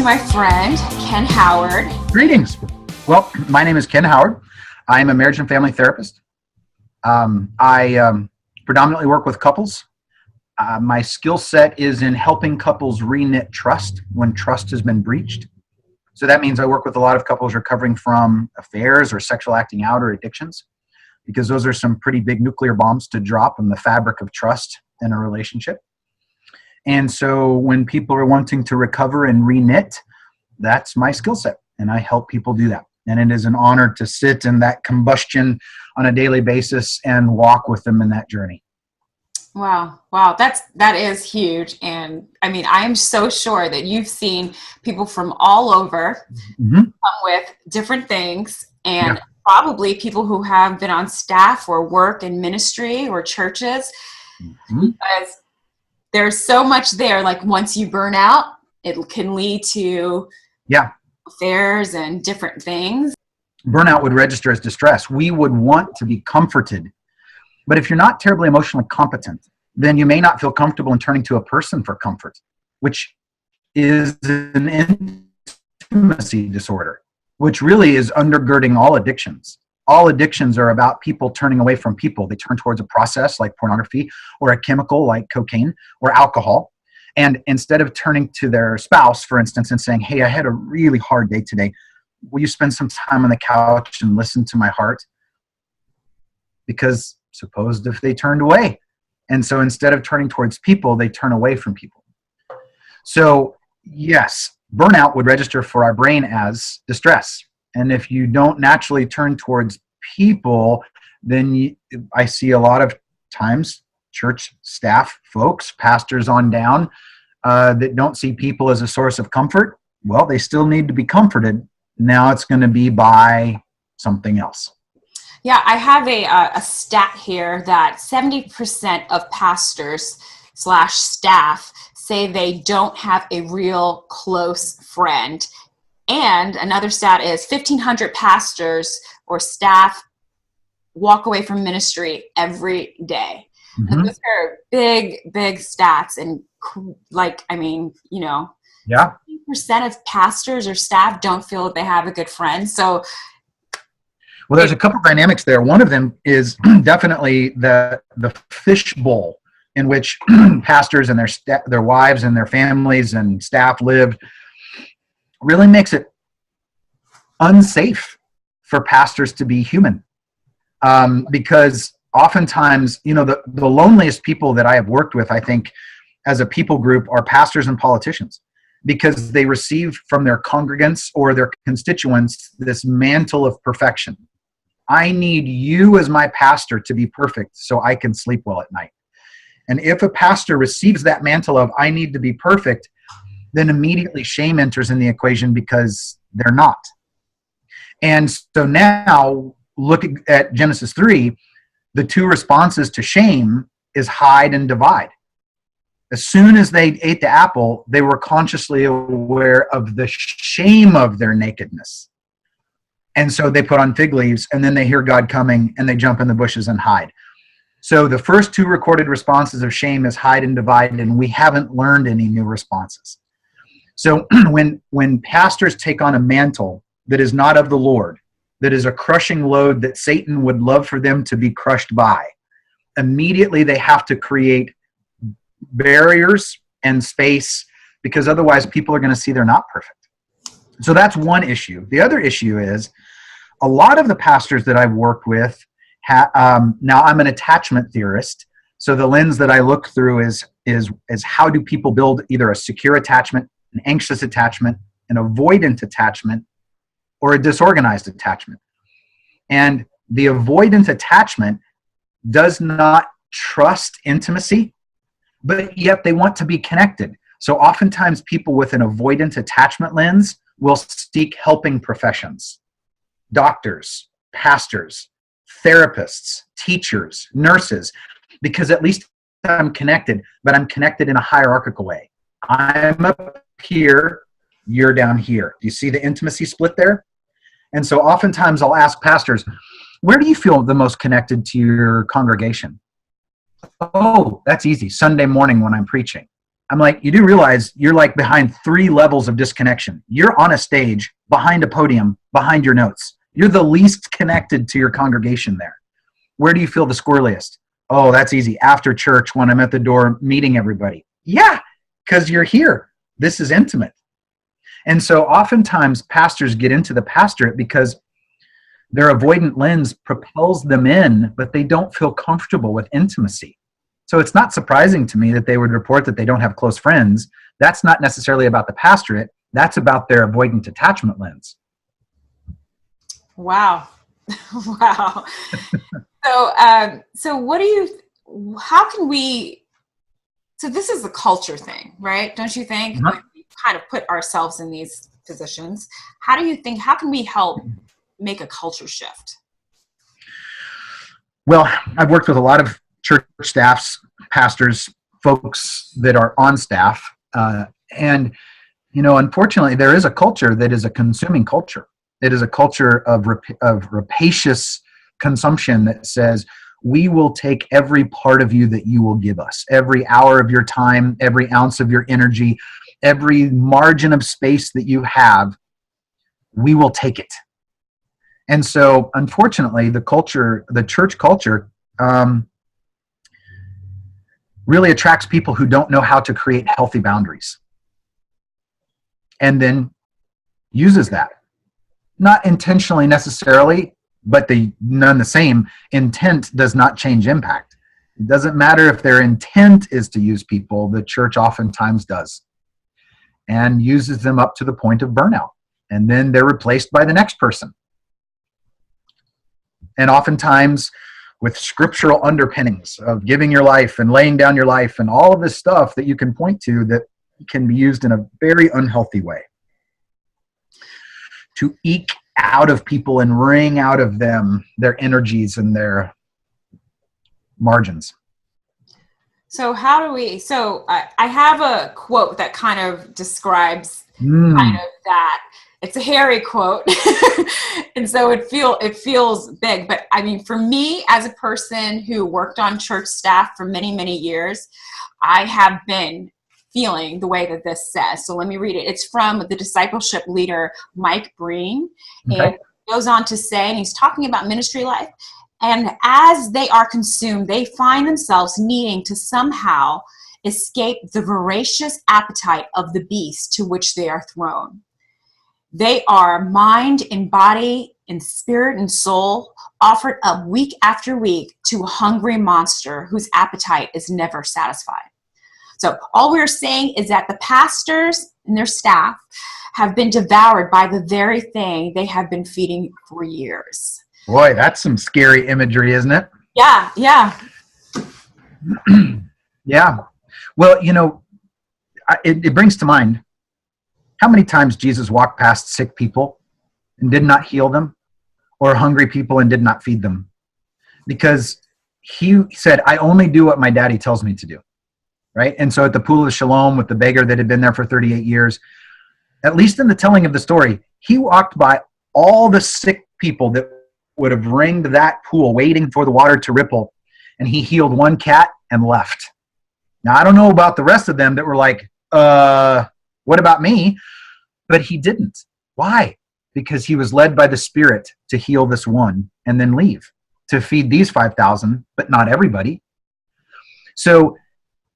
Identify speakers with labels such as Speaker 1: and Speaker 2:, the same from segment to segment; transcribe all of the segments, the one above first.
Speaker 1: to my friend, Ken Howard.
Speaker 2: Greetings. Well, my name is Ken Howard. I'm a marriage and family therapist. I predominantly work with couples. My skill set is in helping couples re-knit trust when trust has been breached. So that means I work with a lot of couples recovering from affairs or sexual acting out or addictions, because those are some pretty big nuclear bombs to drop in the fabric of trust in a relationship. And so when people are wanting to recover and re-knit, that's my skill set, and I help people do that. And it is an honor to sit in that combustion on a daily basis and walk with them in that journey.
Speaker 1: Wow. That is huge. And I mean, I'm so sure that you've seen people from all over come with different things, and probably people who have been on staff or work in ministry or churches, because there's so much there. Like once you burn out, it can lead to affairs and different things.
Speaker 2: Burnout would register as distress. We would want to be comforted. But if you're not terribly emotionally competent, then you may not feel comfortable in turning to a person for comfort, which is an intimacy disorder, which really is undergirding all addictions. All addictions are about people turning away from people. They turn towards a process like pornography, or a chemical like cocaine or alcohol. And instead of turning to their spouse, for instance, and saying, hey, I had a really hard day today. Will you spend some time on the couch and listen to my heart? Because suppose if they turned away. And so instead of turning towards people, they turn away from people. So yes, burnout would register for our brain as distress. And if you don't naturally turn towards people, then I see a lot of times church staff folks, pastors on down, that don't see people as a source of comfort. Well, they still need to be comforted. Now it's going to be by something else.
Speaker 1: Yeah, I have a stat here that 70% of pastors / staff say they don't have a real close friend. And another stat is 1,500 pastors or staff walk away from ministry every day. And those are big stats. And like, I mean, 50% of pastors or staff don't feel that they have a good friend. So,
Speaker 2: well, there's a couple dynamics there. One of them is definitely the fishbowl in which pastors and their wives and their families and staff live really makes it unsafe for pastors to be human. Because oftentimes, the loneliest people that I have worked with, I think, as a people group are pastors and politicians, because they receive from their congregants or their constituents this mantle of perfection. I need you as my pastor to be perfect so I can sleep well at night. And if a pastor receives that mantle of I need to be perfect, then immediately shame enters in the equation because they're not. And so now, look at Genesis 3, the two responses to shame is hide and divide. As soon as they ate the apple, they were consciously aware of the shame of their nakedness. And so they put on fig leaves, and then they hear God coming, and they jump in the bushes and hide. So the first two recorded responses of shame is hide and divide, and we haven't learned any new responses. So when pastors take on a mantle that is not of the Lord, that is a crushing load that Satan would love for them to be crushed by, immediately they have to create barriers and space, because otherwise people are going to see they're not perfect. So that's one issue. The other issue is a lot of the pastors that I've worked with, now I'm an attachment theorist, so the lens that I look through is how do people build either a secure attachment, an anxious attachment, an avoidant attachment, or a disorganized attachment. And the avoidant attachment does not trust intimacy, but yet they want to be connected. So oftentimes people with an avoidant attachment lens will seek helping professions, doctors, pastors, therapists, teachers, nurses, because at least I'm connected, but I'm connected in a hierarchical way. I'm up here, you're down here. Do you see the intimacy split there? And so oftentimes I'll ask pastors, where do you feel the most connected to your congregation? Oh, that's easy. Sunday morning when I'm preaching. I'm like, you do realize you're like behind 3 levels of disconnection. You're on a stage, behind a podium, behind your notes. You're the least connected to your congregation there. Where do you feel the squirreliest? Oh, that's easy. After church, when I'm at the door meeting everybody. Yeah, because you're here. This is intimate. And so oftentimes pastors get into the pastorate because their avoidant lens propels them in, but they don't feel comfortable with intimacy. So it's not surprising to me that they would report that they don't have close friends. That's not necessarily about the pastorate. That's about their avoidant attachment lens.
Speaker 1: Wow. Wow. So what do you, how can we, so this is the culture thing, right? Don't you think?
Speaker 2: Mm-hmm.
Speaker 1: Like, we kind of put ourselves in these positions. How do you think, how can we help make a culture shift?
Speaker 2: Well, I've worked with a lot of church staffs, pastors, folks that are on staff. And, unfortunately, there is a culture that is a consuming culture. It is a culture of rapacious consumption that says, we will take every part of you that you will give us, every hour of your time, every ounce of your energy, every margin of space that you have, we will take it. And so, unfortunately, the church culture, really attracts people who don't know how to create healthy boundaries, and then uses that. Not intentionally necessarily, but none the same. Intent does not change impact. It doesn't matter if their intent is to use people, the church oftentimes does, and uses them up to the point of burnout. And then they're replaced by the next person. And oftentimes with scriptural underpinnings of giving your life and laying down your life and all of this stuff that you can point to that can be used in a very unhealthy way to eke out of people and wring out of them their energies and their margins.
Speaker 1: So I have a quote that kind of describes kind of that. It's a hairy quote. And so it feels big. But I mean, for me, as a person who worked on church staff for many, many years, I have been feeling the way that this says. So let me read it. It's from the discipleship leader, Mike Breen. Okay. And he goes on to say, and he's talking about ministry life, and as they are consumed, they find themselves needing to somehow escape the voracious appetite of the beast to which they are thrown. They are mind and body and spirit and soul offered up week after week to a hungry monster whose appetite is never satisfied. So all we're saying is that the pastors and their staff have been devoured by the very thing they have been feeding for years.
Speaker 2: Boy, that's some scary imagery, isn't it?
Speaker 1: Yeah, yeah.
Speaker 2: Yeah. Well, it brings to mind how many times Jesus walked past sick people and did not heal them, or hungry people and did not feed them, because he said, I only do what my daddy tells me to do. Right? And so at the pool of Siloam with the beggar that had been there for 38 years, at least in the telling of the story, he walked by all the sick people that would have ringed that pool waiting for the water to ripple, and he healed one cat and left. Now, I don't know about the rest of them that were like, what about me? But he didn't. Why? Because he was led by the Spirit to heal this one and then leave to feed these 5,000, but not everybody. So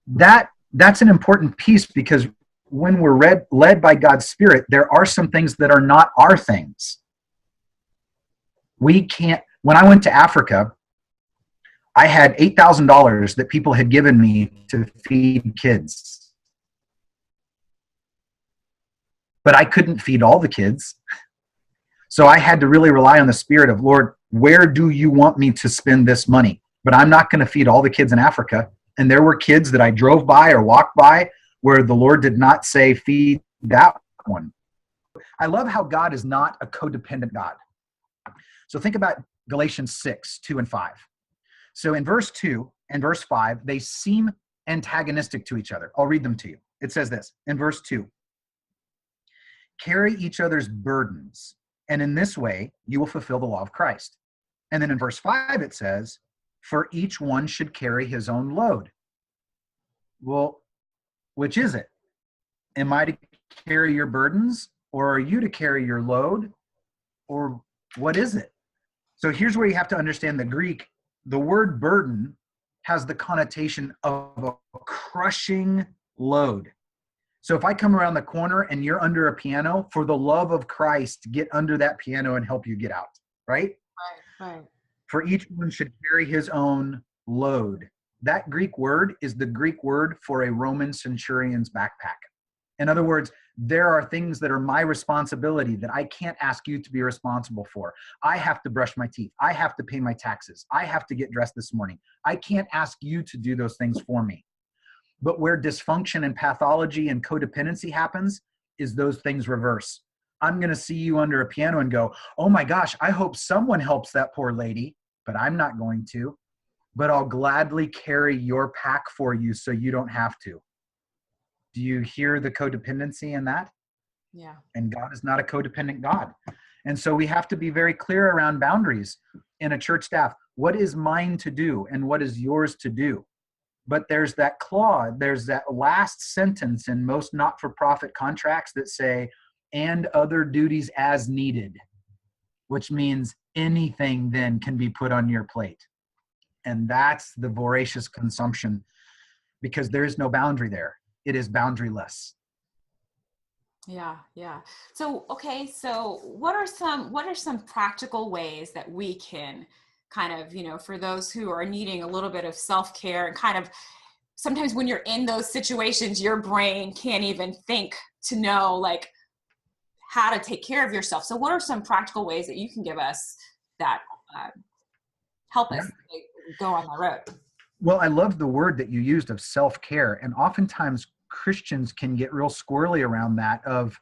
Speaker 2: that's an important piece, because when we're led by God's Spirit, there are some things that are not our things. We can't. When I went to Africa, I had $8,000 that people had given me to feed kids. But I couldn't feed all the kids. So I had to really rely on the Spirit of, Lord, where do you want me to spend this money? But I'm not going to feed all the kids in Africa. And there were kids that I drove by or walked by where the Lord did not say, feed that one. I love how God is not a codependent God. So think about Galatians 6, 2 and 5. So in verse 2 and verse 5, they seem antagonistic to each other. I'll read them to you. It says this in verse 2. Carry each other's burdens, and in this way you will fulfill the law of Christ. And then in verse 5 it says, for each one should carry his own load. Well, Which is it? Am I to carry your burdens, or are you to carry your load, or what is it? So here's where you have to understand the Greek. The word burden has the connotation of a crushing load. So if I come around the corner and you're under a piano, for the love of Christ, get under that piano and help you get out, right?
Speaker 1: Right.
Speaker 2: For each one should carry his own load. That Greek word is the Greek word for a Roman centurion's backpack. In other words, there are things that are my responsibility that I can't ask you to be responsible for. I have to brush my teeth. I have to pay my taxes. I have to get dressed this morning. I can't ask you to do those things for me. But where dysfunction and pathology and codependency happens is those things reverse. I'm going to see you under a piano and go, oh my gosh, I hope someone helps that poor lady, but I'm not going to. But I'll gladly carry your pack for you so you don't have to. Do you hear the codependency in that?
Speaker 1: Yeah.
Speaker 2: And God is not a codependent God. And so we have to be very clear around boundaries in a church staff. What is mine to do and what is yours to do? But there's that clause, there's that last sentence in most not-for-profit contracts that say, and other duties as needed, which means anything then can be put on your plate. And that's the voracious consumption, because there is no boundary there. It is boundaryless.
Speaker 1: Yeah. So, okay. So what are some practical ways that we can kind of, for those who are needing a little bit of self-care, and kind of sometimes when you're in those situations, your brain can't even think to know like how to take care of yourself. So what are some practical ways that you can give us that help us go on that road?
Speaker 2: Well, I love the word that you used of self-care. And oftentimes Christians can get real squirrely around that of,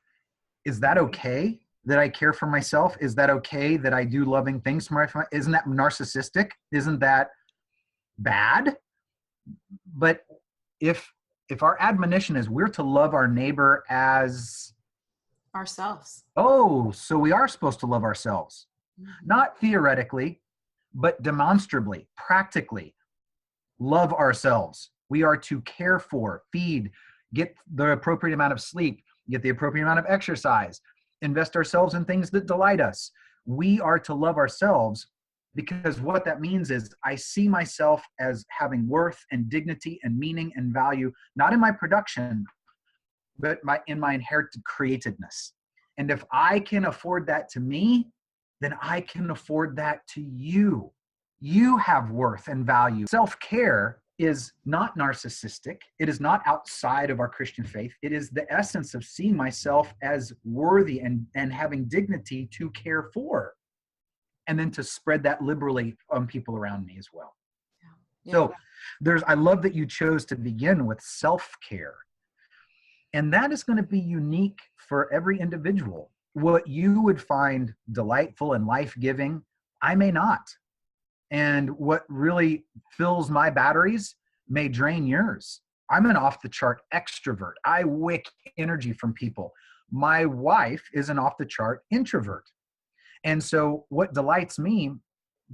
Speaker 2: is that okay that I care for myself? Is that okay that I do loving things for myself? Isn't that narcissistic? Isn't that bad? But if our admonition is we're to love our neighbor as
Speaker 1: ourselves.
Speaker 2: Oh, so we are supposed to love ourselves. Mm-hmm. Not theoretically, but demonstrably, practically. Love ourselves. We are to care for, feed, get the appropriate amount of sleep, get the appropriate amount of exercise, invest ourselves in things that delight us. We are to love ourselves, because what that means is I see myself as having worth and dignity and meaning and value, not in my production, but in my inherited createdness. And if I can afford that to me, then I can afford that to you. You have worth and value. Self-care is not narcissistic. It is not outside of our Christian faith. It is the essence of seeing myself as worthy and having dignity to care for, and then to spread that liberally on people around me as well. Yeah. So I love that you chose to begin with self-care. And that is going to be unique for every individual. What you would find delightful and life-giving, I may not. And what really fills my batteries may drain yours. I'm an off-the-chart extrovert. I wick energy from people. My wife is an off-the-chart introvert. And so what delights me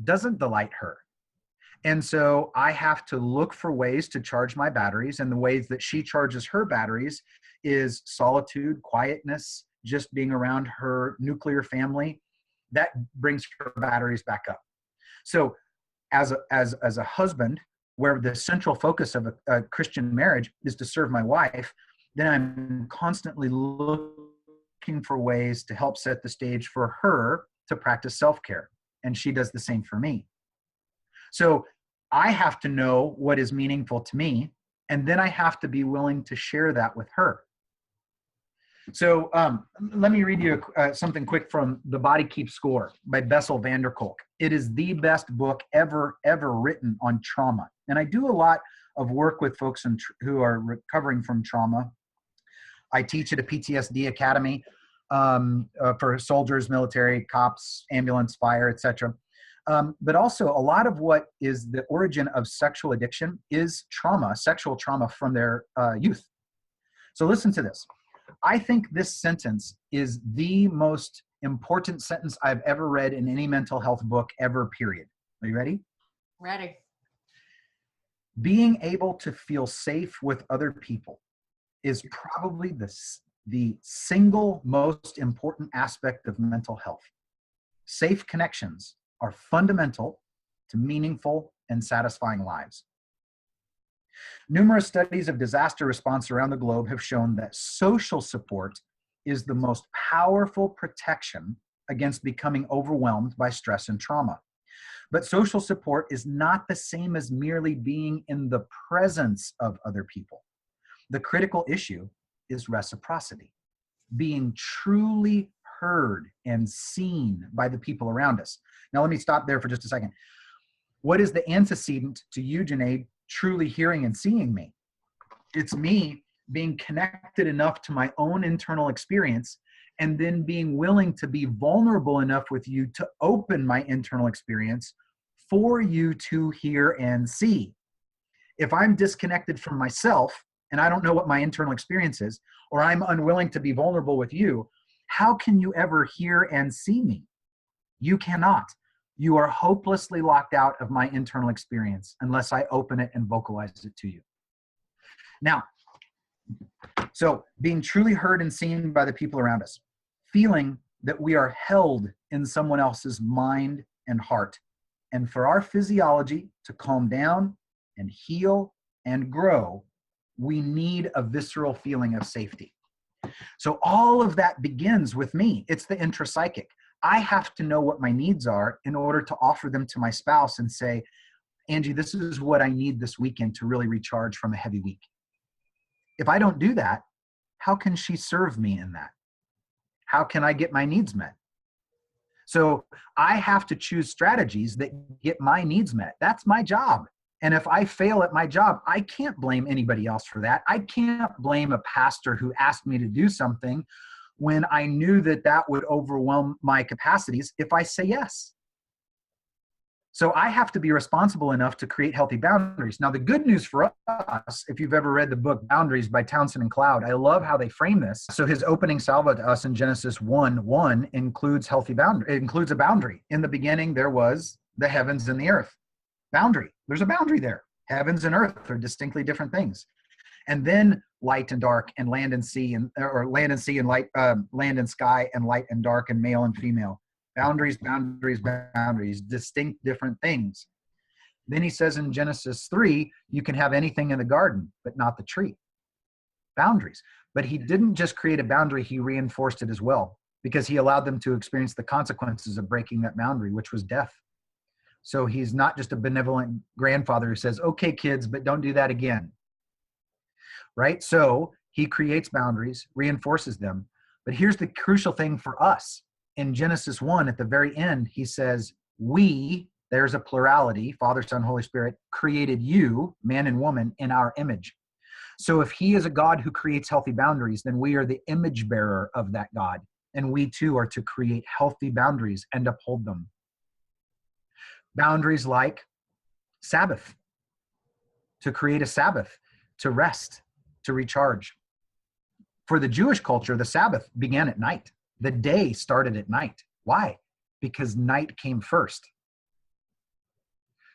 Speaker 2: doesn't delight her. And so I have to look for ways to charge my batteries, and the ways that she charges her batteries is solitude, quietness, just being around her nuclear family. That brings her batteries back up. So as a husband, where the central focus of a Christian marriage is to serve my wife, then I'm constantly looking for ways to help set the stage for her to practice self-care. And she does the same for me. So I have to know what is meaningful to me, and then I have to be willing to share that with her. So let me read you something quick from The Body Keeps Score by Bessel van der Kolk. It is the best book ever written on trauma. And I do a lot of work with folks who are recovering from trauma. I teach at a PTSD academy for soldiers, military, cops, ambulance, fire, etc. But also a lot of what is the origin of sexual addiction is trauma, sexual trauma from their youth. So listen to this. I think this sentence is the most important sentence I've ever read in any mental health book ever, period. Are you ready?
Speaker 1: Ready.
Speaker 2: Being able to feel safe with other people is probably the single most important aspect of mental health. Safe connections are fundamental to meaningful and satisfying lives. Numerous studies of disaster response around the globe have shown that social support is the most powerful protection against becoming overwhelmed by stress and trauma. But social support is not the same as merely being in the presence of other people. The critical issue is reciprocity, being truly heard and seen by the people around us. Now, let me stop there for just a second. What is the antecedent to you, Jenae, truly hearing and seeing me? It's me being connected enough to my own internal experience and then being willing to be vulnerable enough with you to open my internal experience for you to hear and see. If I'm disconnected from myself and I don't know what my internal experience is, or I'm unwilling to be vulnerable with you, how can you ever hear and see me? You cannot. You are hopelessly locked out of my internal experience unless I open it and vocalize it to you. Now, so being truly heard and seen by the people around us, feeling that we are held in someone else's mind and heart, and for our physiology to calm down and heal and grow, we need a visceral feeling of safety. So all of that begins with me. It's the intrapsychic. I have to know what my needs are in order to offer them to my spouse and say, Angie, this is what I need this weekend to really recharge from a heavy week. If I don't do that, how can she serve me in that? How can I get my needs met? So I have to choose strategies that get my needs met. That's my job. And if I fail at my job, I can't blame anybody else for that. I can't blame a pastor who asked me to do something when I knew that that would overwhelm my capacities if I say yes. So I have to be responsible enough to create healthy boundaries. Now, the good news for us, if you've ever read the book Boundaries by Townsend and Cloud, I love how they frame this. So his opening salvo to us in Genesis 1:1 includes healthy boundary. It includes a boundary. In the beginning, there was the heavens and the earth. Boundary. There's a boundary there. Heavens and earth are distinctly different things. And then light and dark and land and sea, and or land and sea and light, land and sky and light and dark and male and female. Boundaries, boundaries, boundaries, distinct different things. Then he says in Genesis 3, you can have anything in the garden, but not the tree. Boundaries. But he didn't just create a boundary, he reinforced it as well, because he allowed them to experience the consequences of breaking that boundary, which was death. So he's not just a benevolent grandfather who says, okay, kids, but don't do that again. Right? So he creates boundaries, reinforces them. But here's the crucial thing for us. In Genesis 1, at the very end, he says, we, there's a plurality, Father, Son, Holy Spirit, created you, man and woman, in our image. So if he is a God who creates healthy boundaries, then we are the image bearer of that God. And we too are to create healthy boundaries and uphold them. Boundaries like Sabbath, to create a Sabbath, to rest, to recharge. For the Jewish culture, the Sabbath began at night. The day started at night. Why? Because night came first.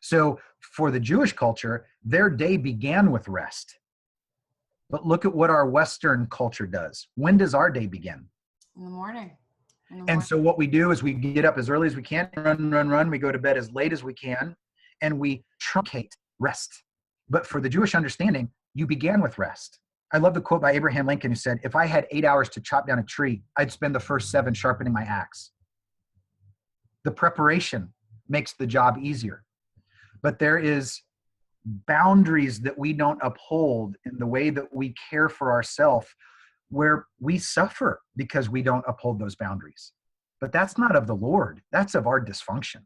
Speaker 2: So for the Jewish culture, their day began with rest. But look at what our Western culture does. When does our day begin?
Speaker 1: In the morning.
Speaker 2: And so what we do is we get up as early as we can, run. We go to bed as late as we can, and we truncate rest. But for the Jewish understanding, you began with rest. I love the quote by Abraham Lincoln who said, if I had 8 hours to chop down a tree, I'd spend the first 7 sharpening my axe. The preparation makes the job easier. But there is boundaries that we don't uphold in the way that we care for ourselves, where we suffer because we don't uphold those boundaries. But that's not of the Lord. That's of our dysfunction.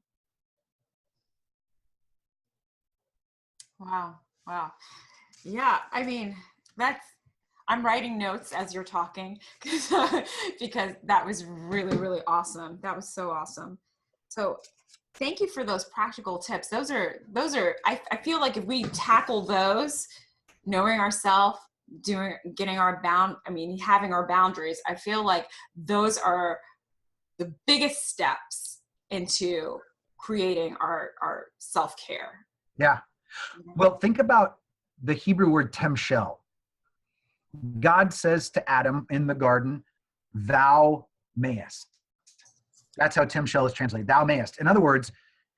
Speaker 1: Wow. Yeah, I mean, I'm writing notes as you're talking because that was really, really awesome. That was so awesome. So thank you for those practical tips. Those are, I feel like if we tackle those, knowing ourselves, having our boundaries, I feel like those are the biggest steps into creating our self-care.
Speaker 2: Yeah. Well, think about the Hebrew word temshel. God says to Adam in the garden, thou mayest. That's how Tim Shell is translated. Thou mayest. In other words,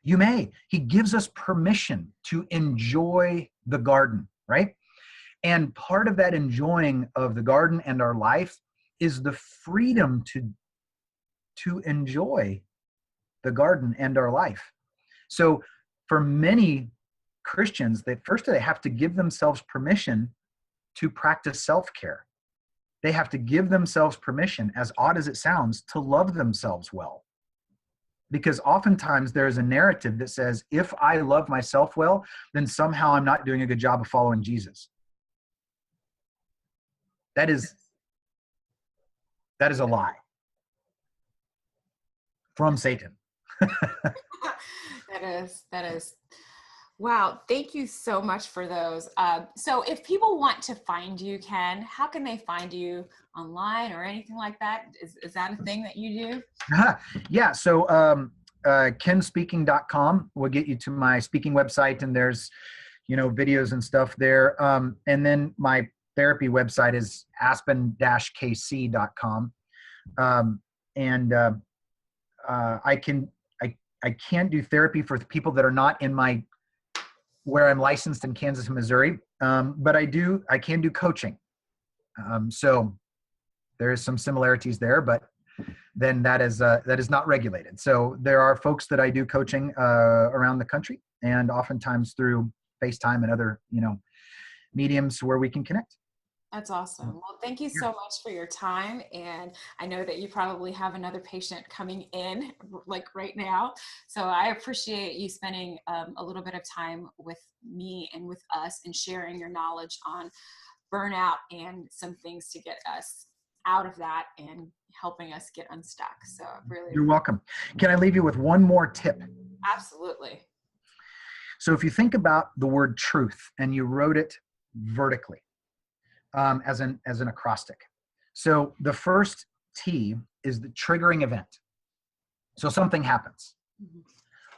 Speaker 2: you may. He gives us permission to enjoy the garden, right? And part of that enjoying of the garden and our life is the freedom to enjoy the garden and our life. So for many Christians, they have to give themselves permission to practice self-care. They have to give themselves permission, as odd as it sounds, to love themselves well. Because oftentimes there's a narrative that says, if I love myself well, then somehow I'm not doing a good job of following Jesus. That is a lie from Satan.
Speaker 1: That is. Wow. Thank you so much for those. So if people want to find you, Ken, how can they find you online or anything like that? Is that a thing that you do?
Speaker 2: Yeah. So kenspeaking.com will get you to my speaking website, and there's, videos and stuff there. And then my therapy website is aspen-kc.com. I can't do therapy for people that are not in where I'm licensed in Kansas and Missouri. But I can do coaching. So there is some similarities there, but then that is not regulated. So there are folks that I do coaching around the country, and oftentimes through FaceTime and other, mediums where we can connect.
Speaker 1: That's awesome. Well, thank you so much for your time. And I know that you probably have another patient coming in like right now. So I appreciate you spending a little bit of time with me and with us and sharing your knowledge on burnout and some things to get us out of that and helping us get unstuck. So really.
Speaker 2: You're welcome. Can I leave you with one more tip?
Speaker 1: Absolutely.
Speaker 2: So if you think about the word truth and you wrote it vertically, as an acrostic. So the first T is the triggering event. So something happens.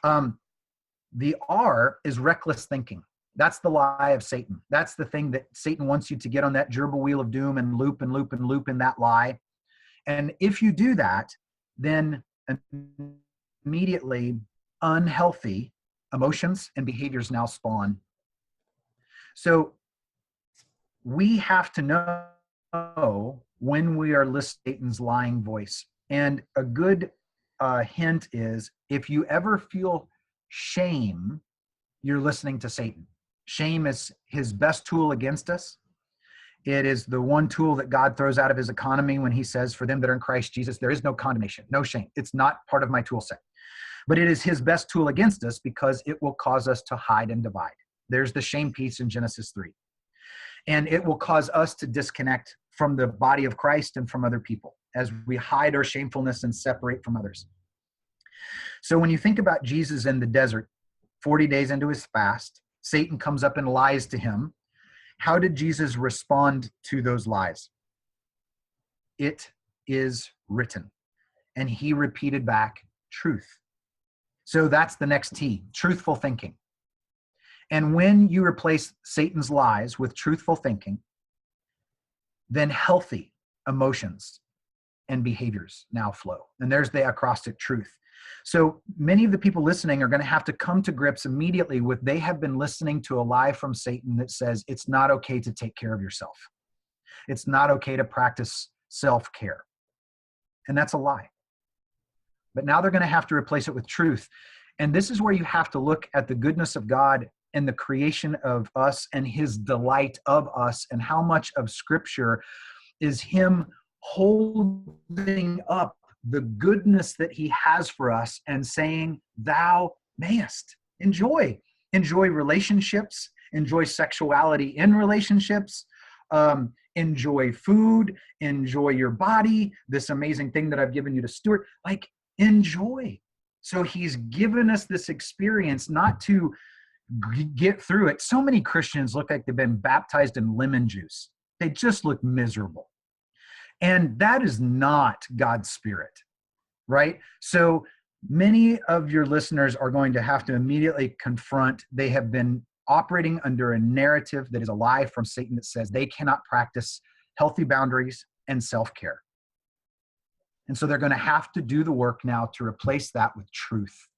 Speaker 2: Mm-hmm. The R is reckless thinking. That's the lie of Satan. That's the thing that Satan wants you to get on that gerbil wheel of doom and loop and loop and loop in that lie. And if you do that, then immediately unhealthy emotions and behaviors now spawn. So we have to know when we are listening to Satan's lying voice. And a good hint is, if you ever feel shame, you're listening to Satan. Shame is his best tool against us. It is the one tool that God throws out of his economy when he says, for them that are in Christ Jesus, there is no condemnation, no shame. It's not part of my tool set. But it is his best tool against us because it will cause us to hide and divide. There's the shame piece in Genesis 3. And it will cause us to disconnect from the body of Christ and from other people as we hide our shamefulness and separate from others. So when you think about Jesus in the desert, 40 days into his fast, Satan comes up and lies to him. How did Jesus respond to those lies? It is written. And he repeated back truth. So that's the next T, truthful thinking. And when you replace Satan's lies with truthful thinking, then healthy emotions and behaviors now flow. And there's the acrostic truth. So many of the people listening are going to have to come to grips immediately with, they have been listening to a lie from Satan that says it's not okay to take care of yourself. It's not okay to practice self-care. And that's a lie. But now they're going to have to replace it with truth. And this is where you have to look at the goodness of God and the creation of us and his delight of us, and how much of Scripture is him holding up the goodness that he has for us and saying, thou mayest. Enjoy relationships, enjoy sexuality in relationships, enjoy food, enjoy your body, this amazing thing that I've given you to steward, like enjoy. So he's given us this experience not to get through it. So many Christians look like they've been baptized in lemon juice. They just look miserable. And that is not God's Spirit, right? So many of your listeners are going to have to immediately confront, they have been operating under a narrative that is a lie from Satan that says they cannot practice healthy boundaries, and self-care. And so they're going to have to do the work now to replace that with truth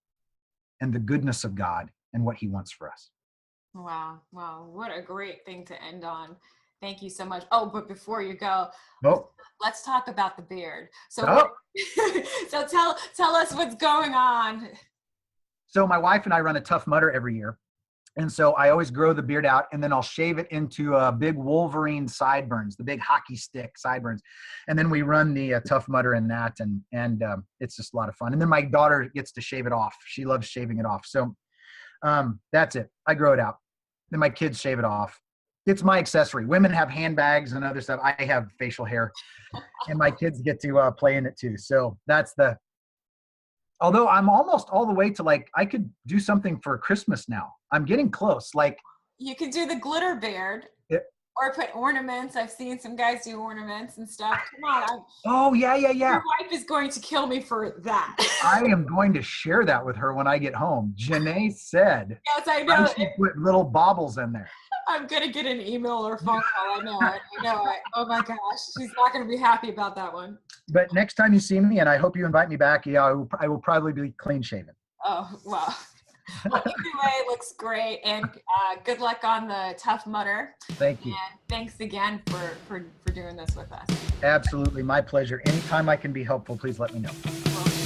Speaker 2: and the goodness of God and what he wants for us.
Speaker 1: Wow. Wow. What a great thing to end on. Thank you so much. Oh, but before you go, let's talk about the beard. So, so tell us what's going on.
Speaker 2: So my wife and I run a Tough Mudder every year. And so I always grow the beard out, and then I'll shave it into big Wolverine sideburns, the big hockey stick sideburns. And then we run the Tough Mudder in that, and it's just a lot of fun. And then my daughter gets to shave it off. She loves shaving it off. So that's it. I grow it out. Then my kids shave it off. It's my accessory. Women have handbags and other stuff. I have facial hair, and my kids get to play in it too. So that's although I'm almost all the way to like, I could do something for Christmas now. I'm getting close. Like,
Speaker 1: you could do the glitter beard or put ornaments. I've seen some guys do ornaments and stuff. Come on.
Speaker 2: Oh, yeah.
Speaker 1: Your wife is going to kill me for that.
Speaker 2: I am going to share that with her when I get home. Jenae said,
Speaker 1: yes, I know.
Speaker 2: I should put little baubles in there.
Speaker 1: I'm going to get an email or phone call. I know it. Oh my gosh. She's not going to be happy about that one.
Speaker 2: But next time you see me, and I hope you invite me back, I will probably be clean shaven.
Speaker 1: Oh, wow. Well, either way, it looks great. And good luck on the Tough Mudder.
Speaker 2: Thank you.
Speaker 1: And thanks again for doing this with us.
Speaker 2: Absolutely. My pleasure. Anytime I can be helpful, please let me know.
Speaker 1: Well,